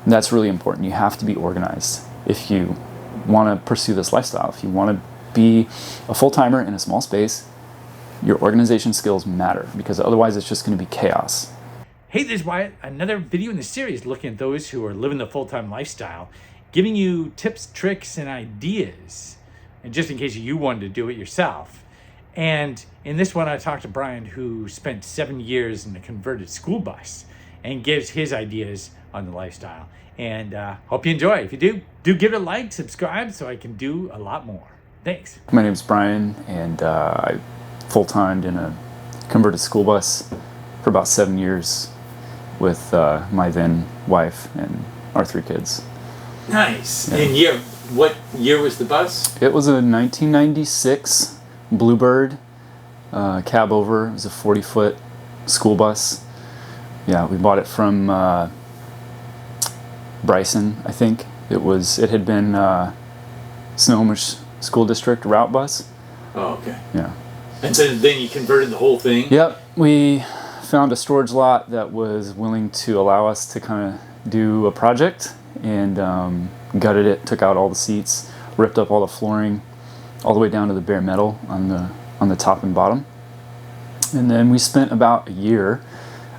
And that's really important. You have to be organized if you want to pursue this lifestyle. If you want to be a full-timer in a small space, your organization skills matter, because otherwise it's just going to be chaos. Hey, there's Wyatt. Another video in the series looking at those who are living the full-time lifestyle, giving you tips, tricks, and ideas, and just in case you wanted to do it yourself. And in this one, I talked to Brian, who spent 7 years in a converted school bus, and gives his ideas on the lifestyle. And hope you enjoy. If you do give it a like, subscribe, so I can do a lot more. Thanks. My name's Brian, and I full-timed in a converted school bus for about 7 years with my then wife and our 3 kids. Nice. And what year was the bus? It was a 1996 Bluebird cab over. It was a 40-foot school bus. Yeah, we bought it from Bryson, I think. It had been Snohomish School District route bus. Oh, okay. Yeah. And so then you converted the whole thing? Yep. We found a storage lot that was willing to allow us to kind of do a project, and gutted it, took out all the seats, ripped up all the flooring, all the way down to the bare metal on the top and bottom. And then we spent about a year.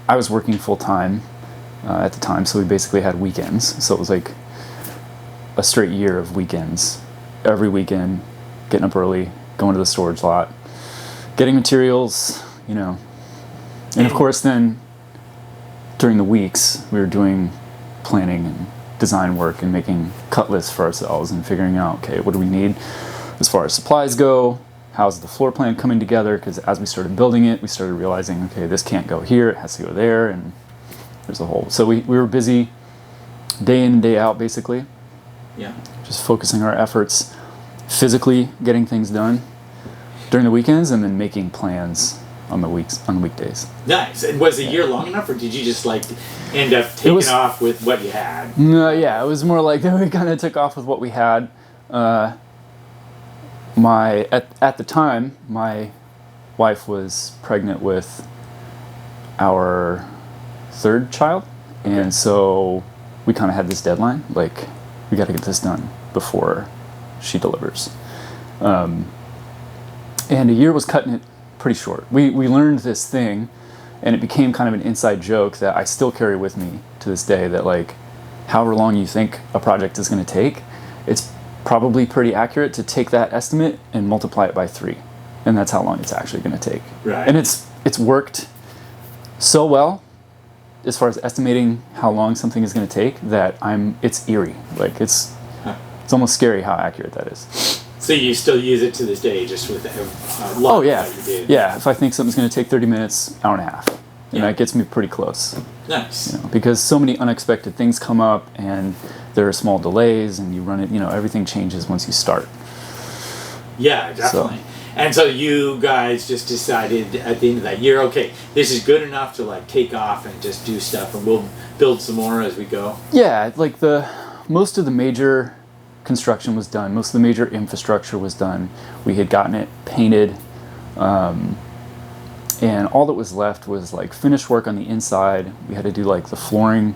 I was working full-time at the time, so we basically had weekends. So it was like a straight year of weekends. Every weekend, getting up early, going to the storage lot, getting materials, And of course then, during the weeks, we were doing planning and design work and making cut lists for ourselves and figuring out, okay, what do we need as far as supplies go? How's the floor plan coming together? Because as we started building it, we started realizing, okay, this can't go here, it has to go there, and there's a whole. So we were busy day in and day out, basically. Yeah. Just focusing our efforts, physically getting things done during the weekends, and then making plans on the weekdays. Nice. And was a year long enough, or did you just end up taking off with what you had? No, yeah, it was more like we kind of took off with what we had. At the time, my wife was pregnant with our 3rd child, and so we kind of had this deadline, like, we got to get this done before she delivers. And a year was cutting it pretty short. We learned this thing, and it became kind of an inside joke that I still carry with me to this day, that like, however long you think a project is going to take, it's probably pretty accurate to take that estimate and multiply it by 3, and that's how long it's actually going to take. Right. And it's worked so well as far as estimating how long something is going to take that it's eerie. Like it's almost scary how accurate that is. So you still use it to this day, just with a lot Oh yeah, that you did. yeah. If I think something's going to take 30 minutes, hour and a half, and that gets me pretty close. Nice. Because so many unexpected things come up, and there are small delays, and you run it. Everything changes once you start. Yeah, definitely. And so you guys just decided at the end of that year, okay, this is good enough to take off and just do stuff, and we'll build some more as we go. Yeah, like most of the major construction was done. Most of the major infrastructure was done. We had gotten it painted, and all that was left was finish work on the inside. We had to do the flooring,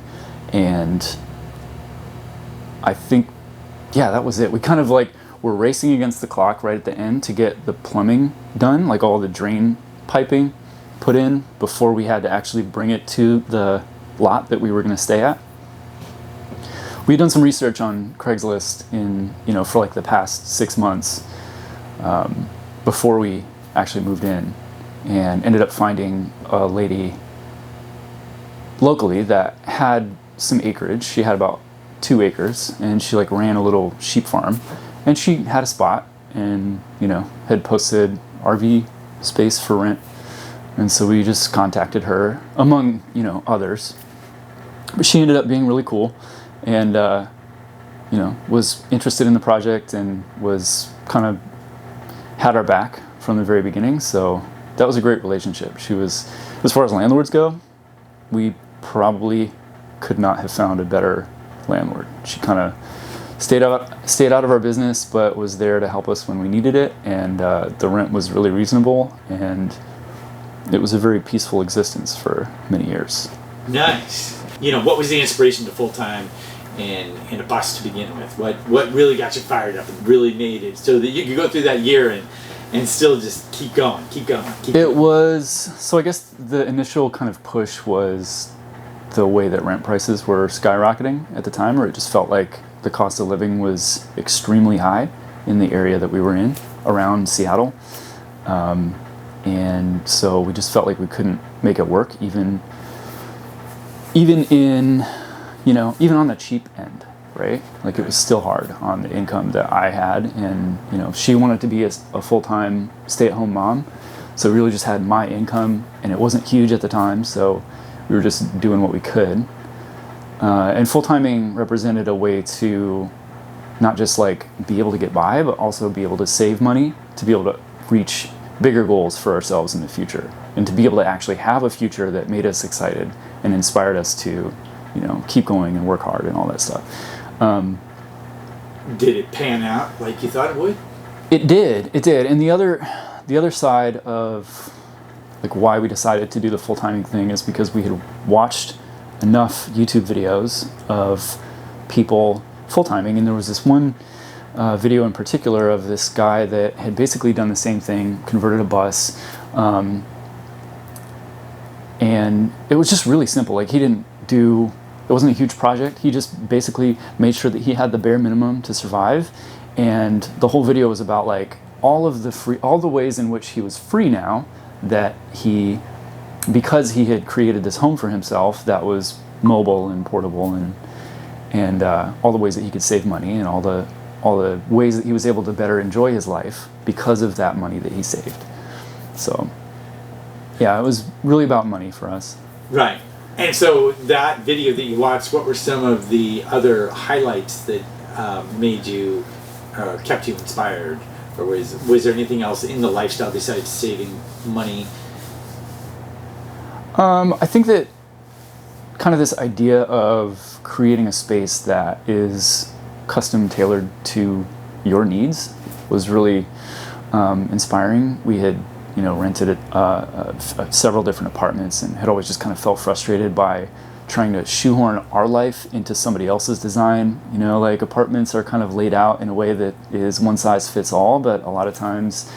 and I think, yeah, that was it. We kind of were racing against the clock right at the end to get the plumbing done, all the drain piping put in before we had to actually bring it to the lot that we were going to stay at. We had done some research on Craigslist for the past 6 months before we actually moved in, and ended up finding a lady locally that had some acreage. She had about 2 acres, and she ran a little sheep farm, and she had a spot, and had posted RV space for rent, and so we just contacted her among others. But she ended up being really cool, and was interested in the project, and was kind of had our back from the very beginning. So that was a great relationship. She was, as far as landlords go, we probably could not have found a better landlord. She kind of stayed out of our business, but was there to help us when we needed it, and the rent was really reasonable, and it was a very peaceful existence for many years. Nice. What was the inspiration to full-time and a bus to begin with? What really got you fired up and really made it so that you could go through that year and still just keep going? It was, so I guess the initial kind of push was the way that rent prices were skyrocketing at the time, or it just felt like the cost of living was extremely high in the area that we were in around Seattle. And so we just felt like we couldn't make it work, even in, even on the cheap end, right? Like it was still hard on the income that I had. And, she wanted to be a full-time stay-at-home mom. So we really just had my income, and it wasn't huge at the time. So we were just doing what we could. And full-timing represented a way to not just like be able to get by, but also be able to save money to be able to reach bigger goals for ourselves in the future, and to be able to actually have a future that made us excited and inspired us to, keep going and work hard and all that stuff. Did it pan out like you thought it would? It did. And the other side of like why we decided to do the full-timing thing is because we had watched enough YouTube videos of people full-timing, and there was this one video in particular of this guy that had basically done the same thing, converted a bus, and it was just really simple. Like it wasn't a huge project. He just basically made sure that he had the bare minimum to survive, and the whole video was about like all the ways in which he was free now that because he had created this home for himself that was mobile and portable, and all the ways that he could save money, and all the ways that he was able to better enjoy his life because of that money that he saved. So, yeah, it was really about money for us. Right. And so that video that you watched, what were some of the other highlights that made you, kept you inspired? Or was there anything else in the lifestyle besides saving money? I think that kind of this idea of creating a space that is custom tailored to your needs was really inspiring. We had rented several different apartments, and had always just kind of felt frustrated by trying to shoehorn our life into somebody else's design. Like apartments are kind of laid out in a way that is one size fits all, but a lot of times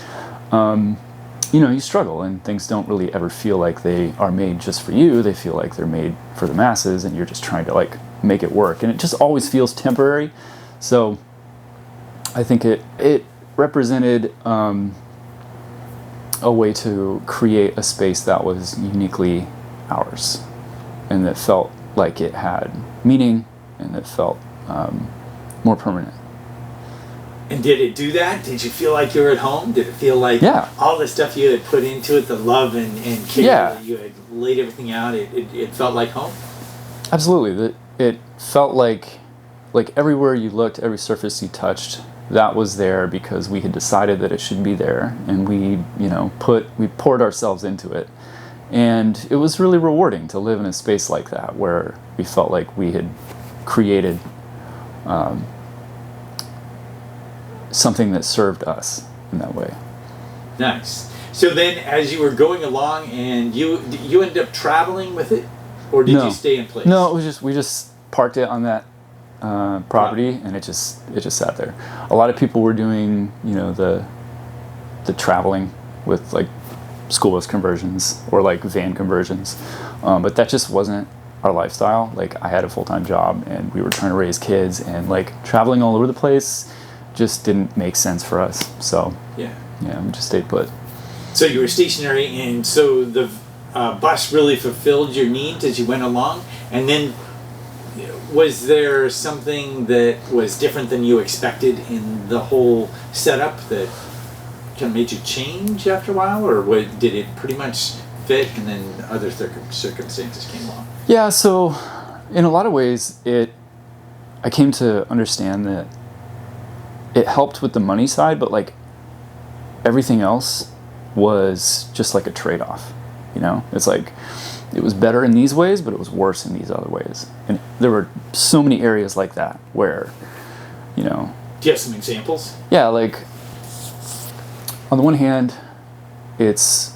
you struggle, and things don't really ever feel like they are made just for you. They feel like they're made for the masses, and you're just trying to like make it work, and it just always feels temporary. So I think it represented a way to create a space that was uniquely ours, and that felt like it had meaning, and that felt more permanent. And did it do that? Did you feel like you were at home? Did it feel like all the stuff you had put into it, the love and care that you had laid everything out, it felt like home? Absolutely. It felt like everywhere you looked, every surface you touched, that was there because we had decided that it should be there, and we poured ourselves into it. And it was really rewarding to live in a space like that, where we felt like we had created something that served us in that way. Nice. So then, as you were going along, and you ended up traveling with it, or did you stay in place? No, it was we just parked it on that property, and it just sat there. A lot of people were doing the traveling with like school bus conversions or like van conversions, but that just wasn't our lifestyle. Like I had a full-time job, and we were trying to raise kids, and like traveling all over the place just didn't make sense for us. So we just stayed put. So you were stationary, and so the bus really fulfilled your needs as you went along. And then was there something that was different than you expected in the whole setup that kind of made you change after a while, or did it pretty much fit, and then other circumstances came along? Yeah, so in a lot of ways, I came to understand that it helped with the money side, but like everything else was just like a trade-off. It's like it was better in these ways, but it was worse in these other ways. And there were so many areas like that where, Do you have some examples? Yeah, like on the one hand, it's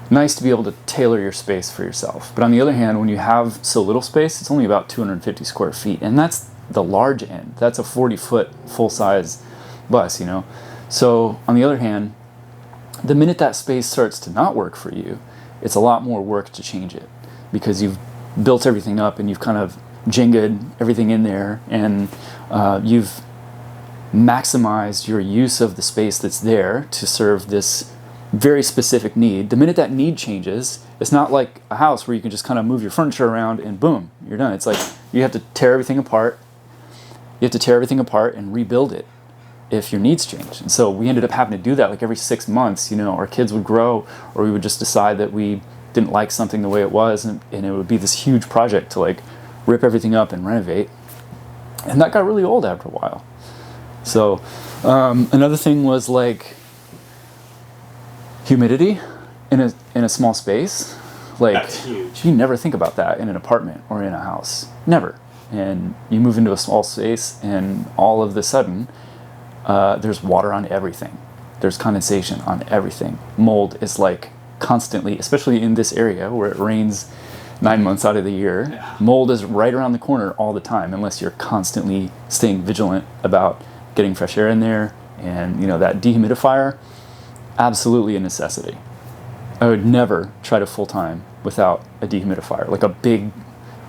nice to be able to tailor your space for yourself. But on the other hand, when you have so little space, it's only about 250 square feet. And that's the large end. That's a 40-foot full-size bus, you know? So on the other hand, the minute that space starts to not work for you, it's a lot more work to change it, because you've built everything up and you've kind of Jenga'd everything in there, and you've maximized your use of the space that's there to serve this very specific need. The minute that need changes, it's not like a house where you can just kind of move your furniture around and boom, you're done. It's like you have to tear everything apart. You have to tear everything apart and rebuild it if your needs change. And so we ended up having to do that like every 6 months. You know, our kids would grow, or we would just decide that we didn't like something the way it was, and it would be this huge project to like rip everything up and renovate. And that got really old after a while. So another thing was like humidity in a small space. Like, that's huge. You never think about that in an apartment or in a house. Never. And you move into a small space, and all of a sudden, there's water on everything. There's condensation on everything. Mold is like constantly, especially in this area where it rains 9 months out of the year. Yeah. Mold is right around the corner all the time, unless you're constantly staying vigilant about getting fresh air in there. And, you know, that dehumidifier, absolutely a necessity. I would never try to full-time without a dehumidifier, like a big,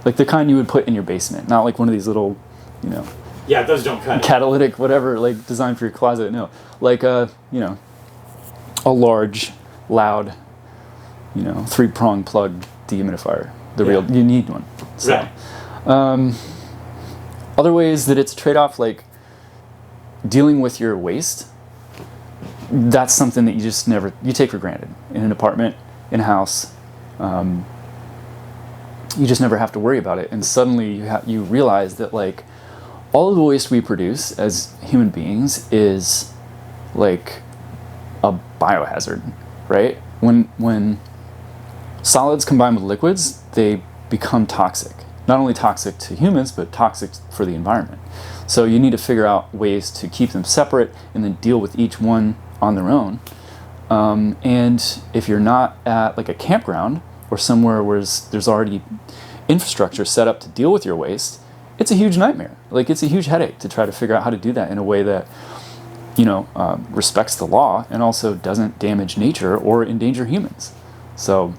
like the kind you would put in your basement, not like one of these little, you know, Yeah, those don't cut it. catalytic whatever, like designed for your closet. No, like a, you know, a large, loud, you know, 3-prong plug dehumidifier. The Yeah. real, you need one. So, Right. other ways that it's a trade-off, like dealing with your waste. That's something that you just never, you take for granted in an apartment, in a house. You just never have to worry about it. And suddenly you realize that like all of the waste we produce as human beings is like a biohazard, right? When solids combine with liquids, they become toxic. Not only toxic to humans, but toxic for the environment. So you need to figure out ways to keep them separate and then deal with each one on their own. And if you're not at like a campground or somewhere where there's already infrastructure set up to deal with your waste, it's a huge nightmare. Like it's a huge headache to try to figure out how to do that in a way that, you know, respects the law and also doesn't damage nature or endanger humans. So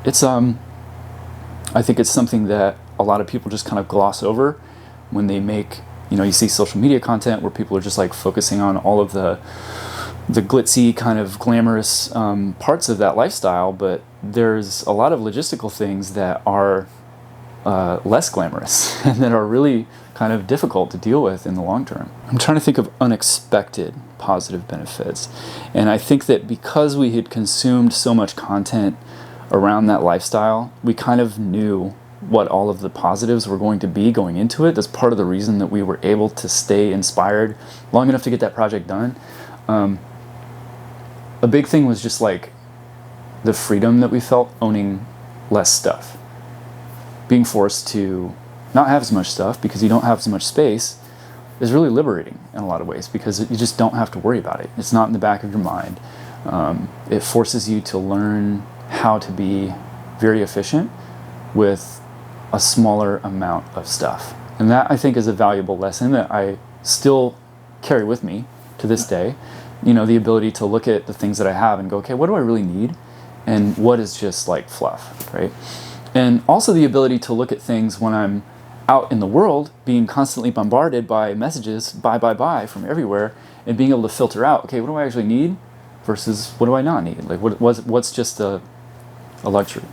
it's, I think it's something that a lot of people just kind of gloss over when they make, you know, you see social media content where people are just like focusing on all of the glitzy kind of glamorous parts of that lifestyle, but there's a lot of logistical things that are less glamorous and that are really kind of difficult to deal with in the long term. I'm trying to think of unexpected positive benefits, and I think that because we had consumed so much content around that lifestyle, we kind of knew what all of the positives were going to be going into it. That's part of the reason that we were able to stay inspired long enough to get that project done. A big thing was just like the freedom that we felt owning less stuff. Being forced to not have as much stuff because you don't have as much space is really liberating in a lot of ways, because you just don't have to worry about it. It's not in the back of your mind. It forces you to learn how to be very efficient with a smaller amount of stuff. And that, I think, is a valuable lesson that I still carry with me to this day. You know, the ability to look at the things that I have and go, okay, what do I really need? And what is just like fluff, right? And also the ability to look at things when I'm out in the world, being constantly bombarded by messages, buy from everywhere, and being able to filter out, okay, what do I actually need versus what do I not need? Like what's just a luxury?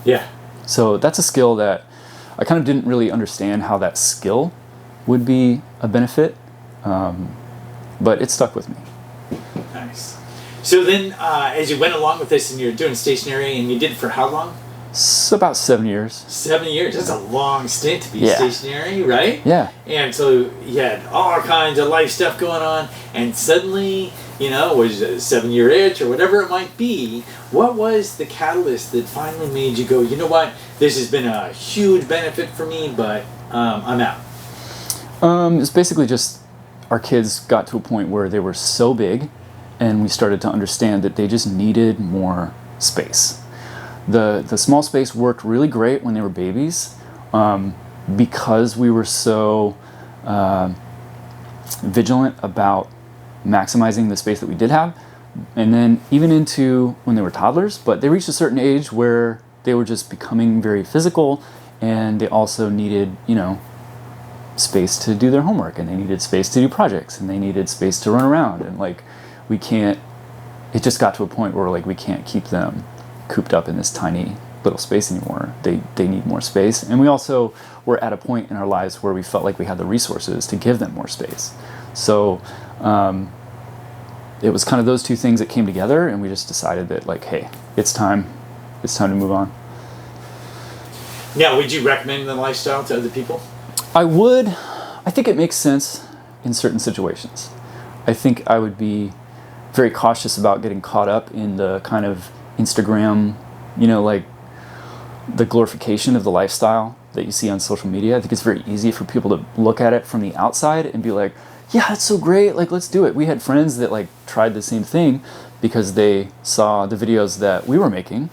Yeah. So that's a skill that I kind of didn't really understand how that skill would be a benefit, but it stuck with me. Nice. So then, as you went along with this and you're doing stationary, and you did it for how long? It's about 7 years. 7 years. That's a long stint to be Yeah. stationary, right? Yeah. And so you had all kinds of life stuff going on, and suddenly, you know, was a 7-year itch or whatever it might be. What was the catalyst that finally made you go, you know what, this has been a huge benefit for me, but I'm out? It's basically just our kids got to a point where they were so big, and we started to understand that they just needed more space. The small space worked really great when they were babies, because we were so vigilant about maximizing the space that we did have. And then even into when they were toddlers, but they reached a certain age where they were just becoming very physical, and they also needed, space to do their homework, and they needed space to do projects, and they needed space to run around. And it just got to a point where we can't keep them cooped up in this tiny little space anymore. They need more space. And we also were at a point in our lives where we felt like we had the resources to give them more space. So it was kind of those two things that came together, and we just decided that hey, it's time to move on. Yeah, would you recommend the lifestyle to other people? I would. I think it makes sense in certain situations. I think I would be very cautious about getting caught up in the kind of Instagram, the glorification of the lifestyle that you see on social media. I think it's very easy for people to look at it from the outside and be like, yeah, that's so great, let's do it. We had friends that tried the same thing because they saw the videos that we were making,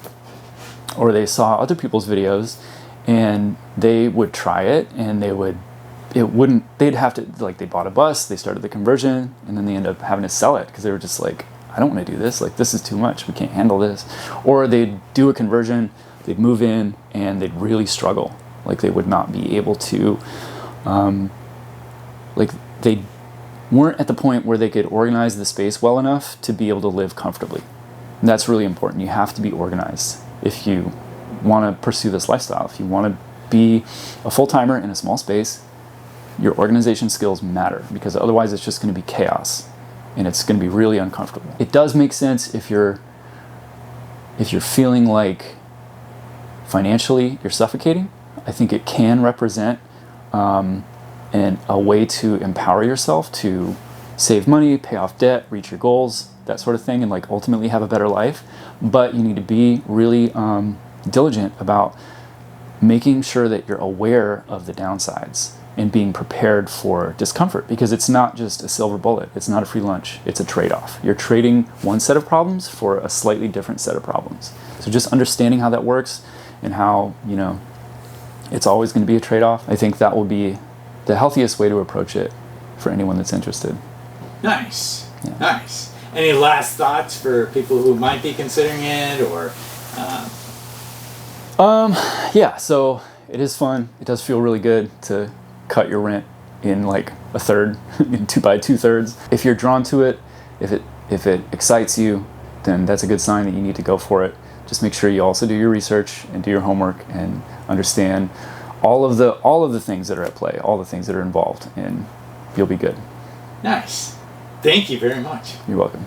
or they saw other people's videos, and they would try it, and they'd have to, they bought a bus, they started the conversion, and then they end up having to sell it because they were just I don't want to do this, this is too much, we can't handle this. Or they'd do a conversion, they'd move in, and they'd really struggle. They would not be able to, they weren't at the point where they could organize the space well enough to be able to live comfortably. And that's really important. You have to be organized if you want to pursue this lifestyle. If you want to be a full-timer in a small space, your organization skills matter, because otherwise it's just going to be chaos, and it's going to be really uncomfortable. It does make sense if you're feeling like financially you're suffocating. I think it can represent a way to empower yourself to save money, pay off debt, reach your goals, that sort of thing, and ultimately have a better life. But you need to be really diligent about making sure that you're aware of the downsides and being prepared for discomfort, because it's not just a silver bullet. It's not a free lunch. It's a trade-off. You're trading one set of problems for a slightly different set of problems. So just understanding how that works and how, it's always going to be a trade-off, I think that will be the healthiest way to approach it for anyone that's interested. Nice. Yeah. Nice. Any last thoughts for people who might be considering it, or? Yeah, so it is fun. It does feel really good to cut your rent in a third, by 2/3. If you're drawn to it, if it excites you, then that's a good sign that you need to go for it. Just make sure you also do your research and do your homework and understand all of the things that are at play, all the things that are involved, and you'll be good. Nice. Thank you very much. You're welcome.